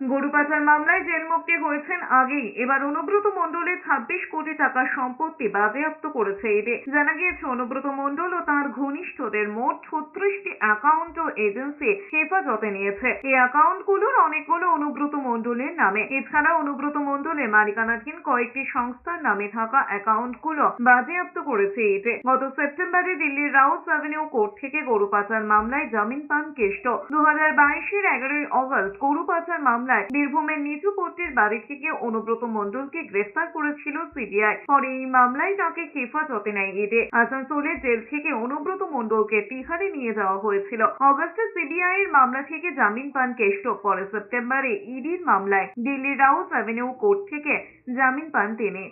গরু পাচার মামলায় জেলমুক্তি হয়েছেন আগেই। এবার অনুব্রত মণ্ডলের 26 কোটি টাকার সম্পত্তি বাজেয়াপ্ত করেছে ইডি। জানা গিয়েছে, অনুব্রত মণ্ডল ও তাঁর ঘনিষ্ঠদের মোট 36টি অ্যাকাউন্ট ও এজেন্সি হেফাজতে নিয়েছে। এই অ্যাকাউন্টগুলোর অনেকগুলো অনুব্রত মণ্ডলের নামে। এছাড়া অনুব্রত মণ্ডলের মালিকানাধীন কয়েকটি সংস্থার নামে থাকা অ্যাকাউন্টগুলো বাজেয়াপ্ত করেছে ইডি। গত সেপ্টেম্বরে দিল্লির রাউস অ্যাভিনিউ কোর্ট থেকে গরু পাচার মামলায় জামিন পান কেষ্ট। 2022-এর 11ই অগস্ট গরু পাচার মামলায় বীরভূমের নিচুপট্টির বাড়ি থেকে অনুব্রত মণ্ডলকে গ্রেফতার করেছিল সিবিআই। পরে এই মামলায় তাকে হেফাজতে নেয় ইডি। আসানসোলের জেল থেকে অনুব্রত মণ্ডলকে তিহারে নিয়ে যাওয়া হয়েছিল। অগস্টে সিবিআই এর মামলা থেকে জামিন পান কেষ্ট। পরে সেপ্টেম্বরে ইডির মামলায় দিল্লির রাউস অ্যাভিনিউ কোর্ট থেকে জামিন পান তিনি।